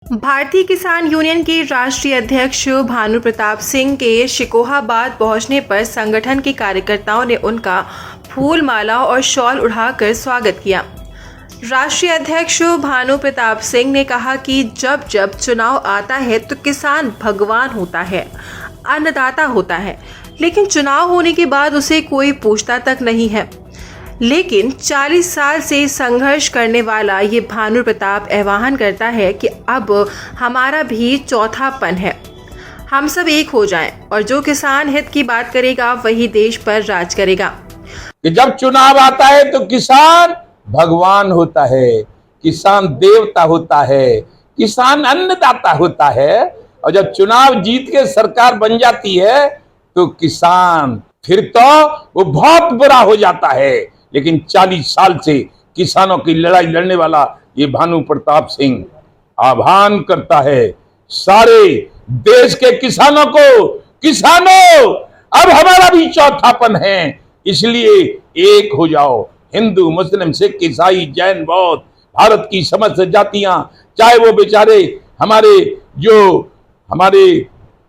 भारतीय किसान यूनियन के राष्ट्रीय अध्यक्ष भानु प्रताप सिंह के शिकोहाबाद पहुंचने पर संगठन के कार्यकर्ताओं ने उनका फूल माला और शॉल उड़ाकर स्वागत किया। राष्ट्रीय अध्यक्ष भानु प्रताप सिंह ने कहा कि जब जब चुनाव आता है तो किसान भगवान होता है, अन्नदाता होता है, लेकिन चुनाव होने के बाद उसे कोई पूछता तक नहीं है। लेकिन 40 साल से संघर्ष करने वाला ये भानु प्रताप आह्वान करता है कि अब हमारा भी चौथापन है, हम सब एक हो जाएं और जो किसान हित की बात करेगा वही देश पर राज करेगा। कि जब चुनाव आता है तो किसान भगवान होता है, किसान देवता होता है, किसान अन्नदाता होता है, और जब चुनाव जीत के सरकार बन जाती है तो किसान फिर तो वो बहुत बुरा हो जाता है। लेकिन 40 साल से किसानों की लड़ाई लड़ने वाला ये भानु प्रताप सिंह आह्वान करता है सारे देश के किसानों को, किसानों अब हमारा भी चौथापन है, इसलिए एक हो जाओ। हिंदू, मुस्लिम, सिख, ईसाई, जैन, बौद्ध, भारत की समस्त जातियां, चाहे वो बेचारे हमारे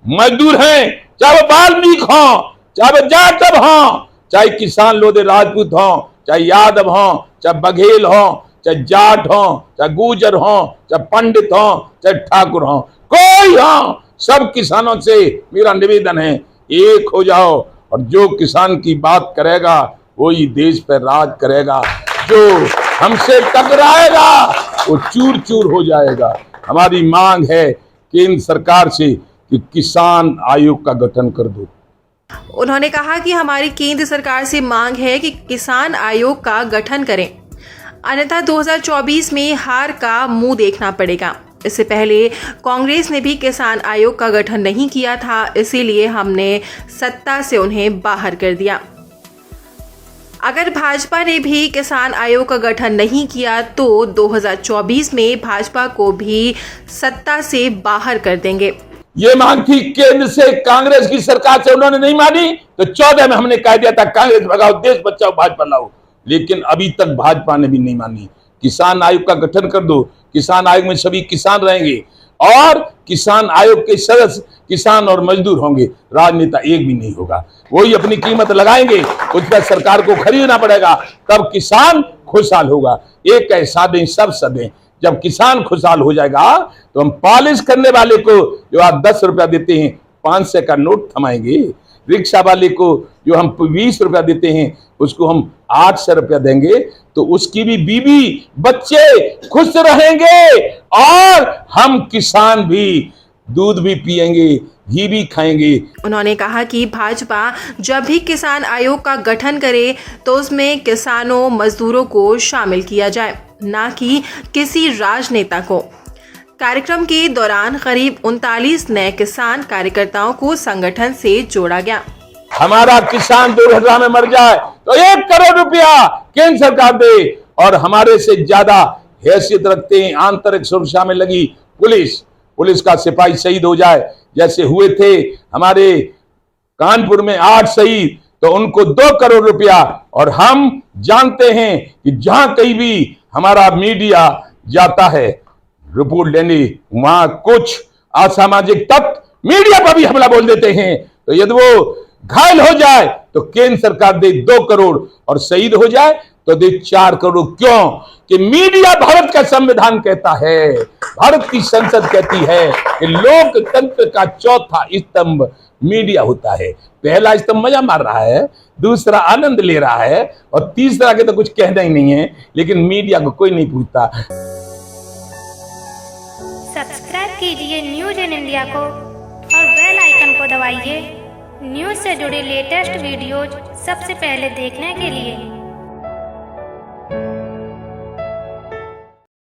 मजदूर हैं, चाहे वो वाल्मीकि हों, चाहे वो जाटव हों, चाहे किसान लोधे राजपूत हों, चाहे यादव हों, चाहे बघेल हों, चाहे जाट हों, चाहे गुर्जर हों, चाहे पंडित हों, चाहे ठाकुर हों, कोई हों, सब किसानों से मेरा निवेदन है एक हो जाओ। और जो किसान की बात करेगा वही देश पर राज करेगा, जो हमसे टकराएगा वो चूर चूर हो जाएगा। हमारी मांग है केंद्र सरकार से कि किसान आयोग का गठन कर दो। उन्होंने कहा कि हमारी केंद्र सरकार से मांग है कि किसान आयोग का गठन करें, अन्यथा 2024 में हार का मुंह देखना पड़ेगा। इससे पहले कांग्रेस ने भी किसान आयोग का गठन नहीं किया था, इसीलिए हमने सत्ता से उन्हें बाहर कर दिया। अगर भाजपा ने भी किसान आयोग का गठन नहीं किया तो 2024 में भाजपा को भी सत्ता से बाहर कर देंगे। ये मांग थी केंद्र से, कांग्रेस की सरकार से, उन्होंने नहीं मानी तो 14 में हमने कह दिया था कांग्रेस भगाओ, देश बचाओ, भाजपा लाओ, लेकिन अभी तक भाजपा ने भी नहीं मानी। किसान आयोग का गठन कर दो, किसान आयोग में सभी किसान रहेंगे और किसान आयोग के सदस्य किसान और मजदूर होंगे, राजनेता एक भी नहीं होगा, वही अपनी कीमत लगाएंगे, उस पर सरकार को खरीदना पड़ेगा, तब किसान खुशहाल होगा। एक है साधे सब सदे, जब किसान खुशहाल हो जाएगा तो हम पॉलिश करने वाले को जो आप 10 रुपया देते हैं 500 का नोट थमाएंगे, रिक्शा वाले को जो हम 20 रुपया देते हैं उसको हम 800 रुपया देंगे, तो उसकी भी बीवी बच्चे खुश रहेंगे और हम किसान भी दूध भी पिएंगे, घी भी खाएंगे। उन्होंने कहा कि भाजपा जब भी किसान आयोग का गठन करे तो उसमें किसानों मजदूरों को शामिल किया जाए, ना कि किसी राजनेता को। कार्यक्रम के दौरान करीब 39 नए किसान कार्यकर्ताओं को संगठन से जोड़ा गया। हमारा किसान दुर्घटना में मर जाए तो 1 करोड़ रुपया केंद्र सरकार दे, और हमारे से ज्यादा हैसियत रखते हैं आंतरिक सुरक्षा में लगी पुलिस का सिपाही शहीद हो जाए, जैसे हुए थे हमारे कानपुर में 8 शहीद, तो उनको 2 करोड़ रुपया। और हम जानते हैं कि जहां कहीं भी हमारा मीडिया जाता है रिपोर्ट लेने, वहां कुछ असामाजिक तत्व मीडिया पर भी हमला बोल देते हैं, तो यदि वो घायल हो जाए तो केंद्र सरकार दे 2 करोड़ और शहीद हो जाए तो दे 4 करोड़। क्यों? कि मीडिया भारत का संविधान कहता है, भारत की संसद कहती है कि लोकतंत्र का चौथा स्तंभ मीडिया होता है। पहला स्तंभ मजा मार रहा है, दूसरा आनंद ले रहा है, और तीसरा के तो कुछ कहना ही नहीं है, लेकिन मीडिया को कोई नहीं पूछता। सब्सक्राइब कीजिए न्यूज इन इंडिया को और बेल आइकन को दबाइए न्यूज से जुड़े लेटेस्ट वीडियोज सबसे पहले देखने के लिए।